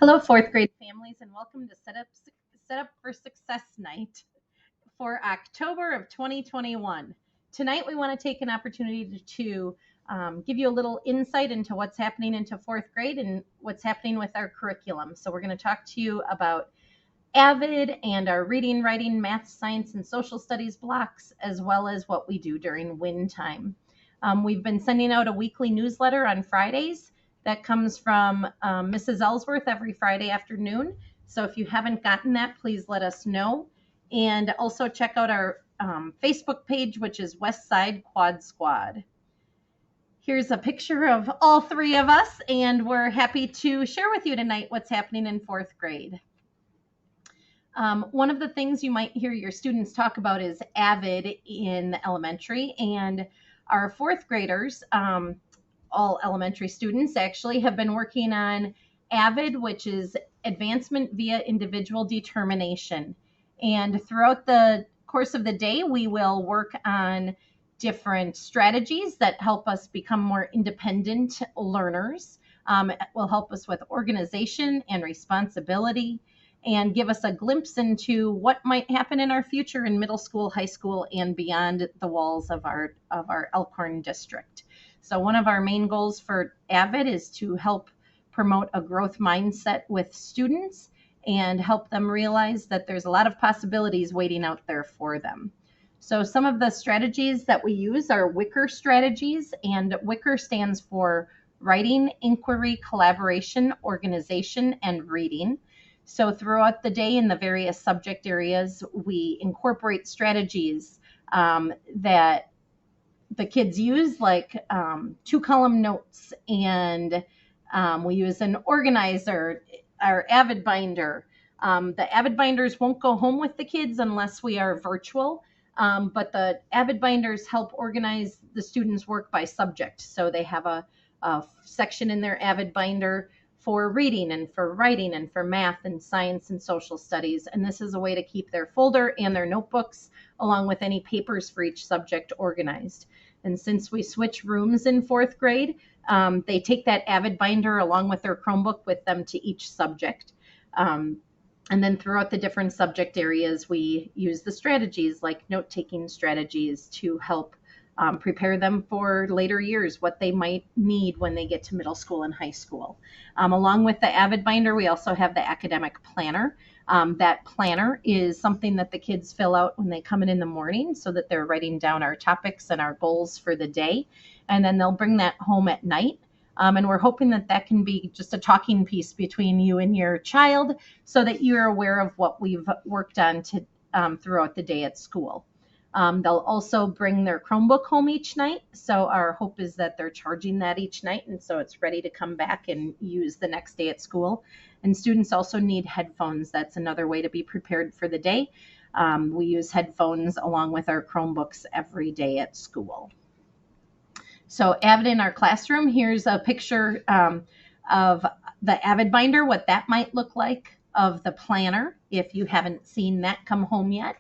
Hello, fourth grade families, and welcome to Set Up for Success Night for October of 2021. Tonight, we want to take an opportunity to give you a little insight into what's happening into fourth grade and what's happening with our curriculum. So we're going to talk to you about AVID and our reading, writing, math, science, and social studies blocks, as well as what we do during WIN time. We've been sending out a weekly newsletter on Fridays that comes from Mrs. Ellsworth every Friday afternoon. So if you haven't gotten that, please let us know. And also check out our Facebook page, which is West Side Quad Squad. Here's a picture of all three of us, and we're happy to share with you tonight what's happening in fourth grade. One of the things you might hear your students talk about is AVID in elementary, and our fourth graders, all elementary students actually, have been working on AVID, which is Advancement via Individual Determination. And throughout the course of the day, we will work on different strategies that help us become more independent learners. It will help us with organization and responsibility, and give us a glimpse into what might happen in our future in middle school, high school, and beyond the walls of our Elkhorn district. So one of our main goals for AVID is to help promote a growth mindset with students and help them realize that there's a lot of possibilities waiting out there for them. So some of the strategies that we use are WICKER strategies, and WICKER stands for Writing, Inquiry, Collaboration, Organization, and Reading. So throughout the day in the various subject areas, we incorporate strategies that the kids use, like 2-column notes, and we use an organizer, our AVID binder. The AVID binders won't go home with the kids unless we are virtual, but the AVID binders help organize the students' work by subject. So they have a section in their AVID binder for reading and for writing and for math and science and social studies. And this is a way to keep their folder and their notebooks, along with any papers for each subject, organized. And since we switch rooms in fourth grade, they take that AVID binder along with their Chromebook with them to each subject. And then throughout the different subject areas, we use the strategies like note-taking strategies to help prepare them for later years, what they might need when they get to middle school and high school. Along with the AVID binder, we also have the academic planner. That planner is something that the kids fill out when they come in the morning, so that they're writing down our topics and our goals for the day. And then they'll bring that home at night. And we're hoping that that can be just a talking piece between you and your child, so that you're aware of what we've worked on throughout the day at school. They'll also bring their Chromebook home each night. So our hope is that they're charging that each night, and so it's ready to come back and use the next day at school. And students also need headphones. That's another way to be prepared for the day. We use headphones along with our Chromebooks every day at school. So AVID in our classroom, here's a picture of the AVID binder, what that might look like, of the planner, if you haven't seen that come home yet.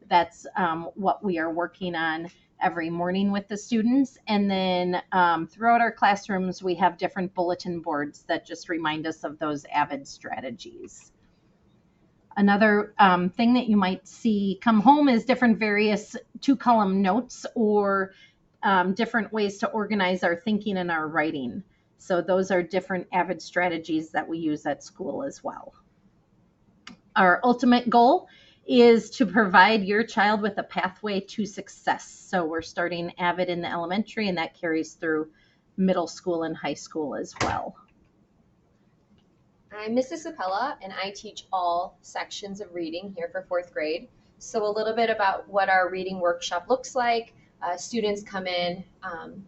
That's what we are working on every morning with the students. And then throughout our classrooms, we have different bulletin boards that just remind us of those AVID strategies. Another thing that you might see come home is different various 2-column notes, or different ways to organize our thinking and our writing. So those are different AVID strategies that we use at school as well. Our ultimate goal is to provide your child with a pathway to success. So we're starting AVID in the elementary, and that carries through middle school and high school as well. I'm Mrs. Capella, and I teach all sections of reading here for fourth grade. So a little bit about what our reading workshop looks like. Students come in,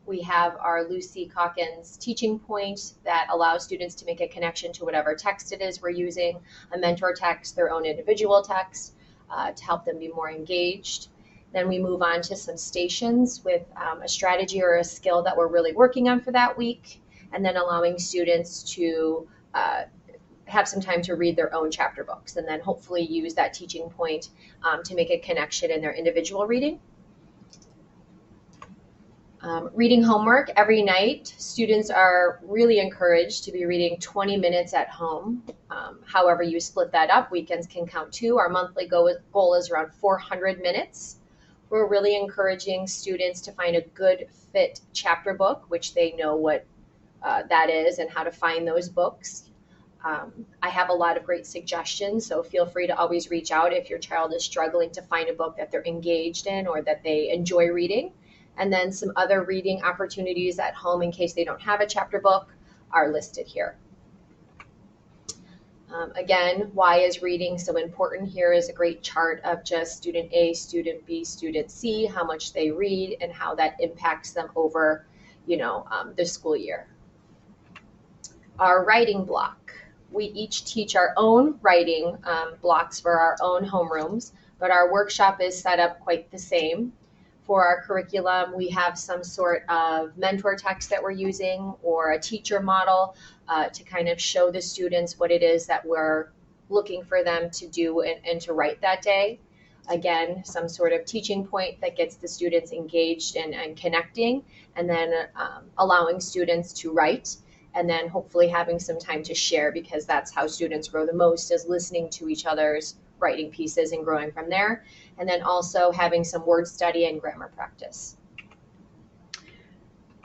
we have our Lucy Calkins teaching point that allows students to make a connection to whatever text it is we're using, a mentor text, their own individual text, to help them be more engaged. Then we move on to some stations with a strategy or a skill that we're really working on for that week, and then allowing students to have some time to read their own chapter books, and then hopefully use that teaching point to make a connection in their individual reading. Reading homework every night. Students are really encouraged to be reading 20 minutes at home. However, you split that up, weekends can count too. Our monthly goal is around 400 minutes. We're really encouraging students to find a good fit chapter book, which they know what that is and how to find those books. I have a lot of great suggestions, so feel free to always reach out if your child is struggling to find a book that they're engaged in or that they enjoy reading. And then some other reading opportunities at home in case they don't have a chapter book are listed here. Again, why is reading so important? Here is a great chart of just student A, student B, student C, how much they read and how that impacts them over, the school year. Our writing block. We each teach our own writing blocks for our own homerooms, but our workshop is set up quite the same. For our curriculum, we have some sort of mentor text that we're using or a teacher model to kind of show the students what it is that we're looking for them to do and to write that day. Again, some sort of teaching point that gets the students engaged and connecting, and then allowing students to write, and then hopefully having some time to share, because that's how students grow the most, is listening to each other's writing pieces and growing from there. And then also having some word study and grammar practice.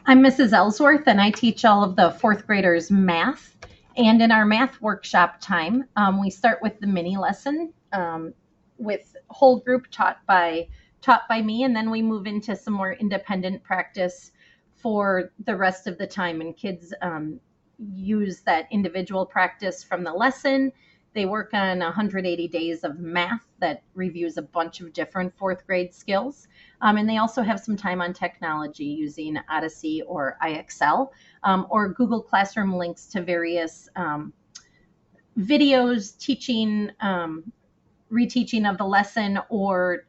I'm Mrs. Ellsworth, and I teach all of the fourth graders math. And in our math workshop time, we start with the mini lesson with whole group taught by me, and then we move into some more independent practice for the rest of the time. And kids use that individual practice from the lesson. They work on 180 days of math that reviews a bunch of different fourth grade skills. And they also have some time on technology using Odyssey or IXL, or Google Classroom links to various videos teaching, reteaching of the lesson, or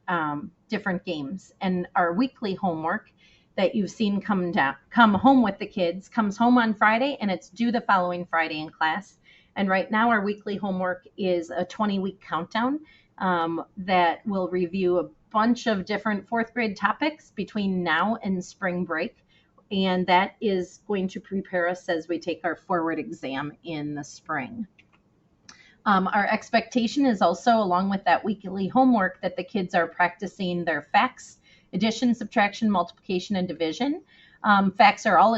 different games. And our weekly homework that you've seen come home with the kids comes home on Friday, and it's due the following Friday in class. And right now our weekly homework is a 20-week countdown that will review a bunch of different fourth grade topics between now and spring break. And that is going to prepare us as we take our forward exam in the spring. Our expectation is also, along with that weekly homework, that the kids are practicing their facts, addition, subtraction, multiplication, and division. Facts are all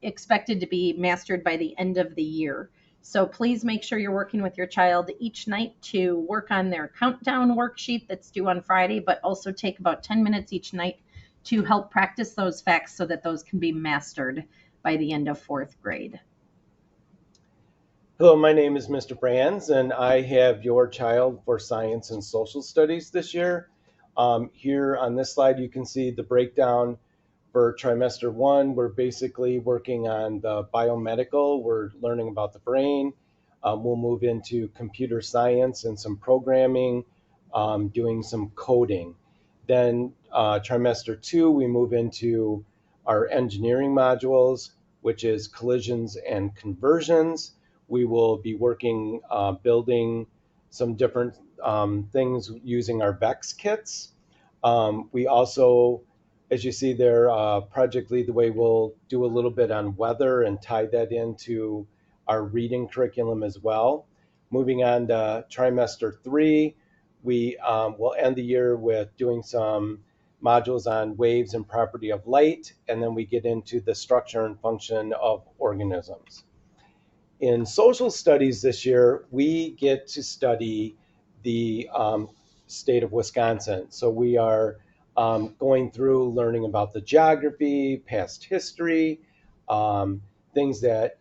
expected to be mastered by the end of the year. So please make sure you're working with your child each night to work on their countdown worksheet that's due on Friday, but also take about 10 minutes each night to help practice those facts so that those can be mastered by the end of fourth grade. Hello, my name is Mr. Brands, and I have your child for science and social studies this year. Here on this slide, you can see the breakdown for trimester 1. We're basically working on the biomedical. We're learning about the brain. We'll move into computer science and some programming, doing some coding. Then trimester 2, we move into our engineering modules, which is collisions and conversions. We will be working, building some different things using our VEX kits. We also, as you see there, Project Lead the Way, will do a little bit on weather and tie that into our reading curriculum as well. Moving on to trimester 3, we will end the year with doing some modules on waves and property of light, and then we get into the structure and function of organisms. In social studies this year, we get to study the state of Wisconsin. So we are going through learning about the geography, past history, things that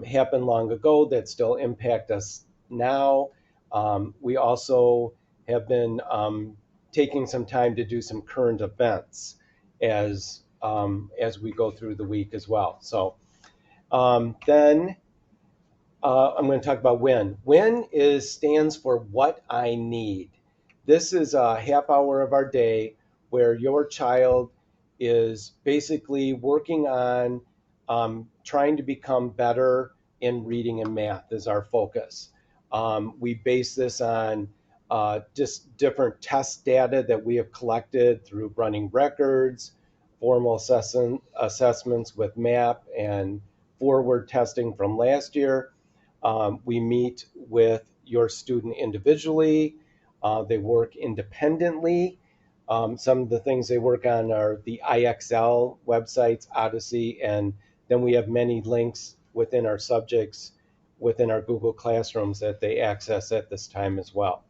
happened long ago that still impact us now. We also have been taking some time to do some current events as we go through the week as well. So then I'm going to talk about when. When stands for what I need. This is a half hour of our day where your child is basically working on trying to become better in reading and math is our focus. We base this on just different test data that we have collected through running records formal assessments with MAP and forward testing from last year. We meet with your student individually. They work independently. Some of the things they work on are the IXL websites, Odyssey, and then we have many links within our subjects within our Google Classrooms that they access at this time as well.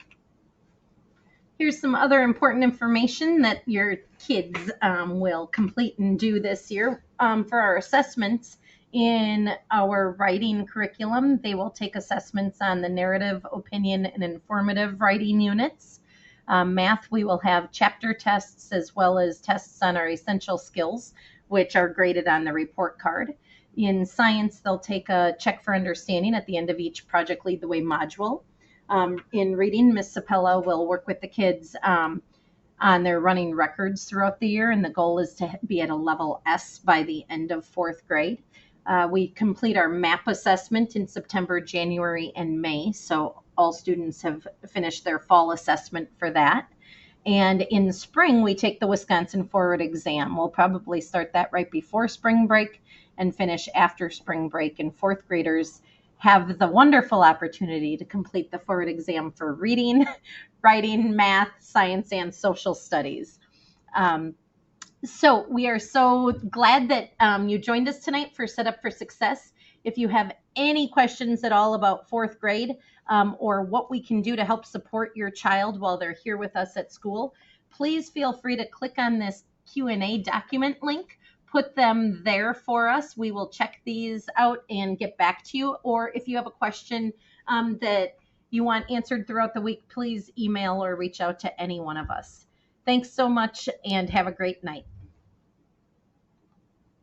Here's some other important information that your kids will complete and do this year for our assessments. In our writing curriculum, they will take assessments on the narrative, opinion, and informative writing units. Math, we will have chapter tests as well as tests on our essential skills, which are graded on the report card. In science, they'll take a check for understanding at the end of each Project Lead the Way module. In reading, Miss Sapella will work with the kids on their running records throughout the year, and the goal is to be at a level S by the end of 4th grade. We complete our MAP assessment in September, January, and May, so all students have finished their fall assessment for that. And in spring, we take the Wisconsin Forward exam. We'll probably start that right before spring break and finish after spring break, and 4th graders have the wonderful opportunity to complete the Forward exam for reading, writing, math, science, and social studies. So we are so glad that you joined us tonight for Set Up for Success. If you have any questions at all about 4th grade or what we can do to help support your child while they're here with us at school, please feel free to click on this Q&A document link. Put them there for us. We will check these out and get back to you. Or if you have a question that you want answered throughout the week, please email or reach out to any one of us. Thanks so much and have a great night.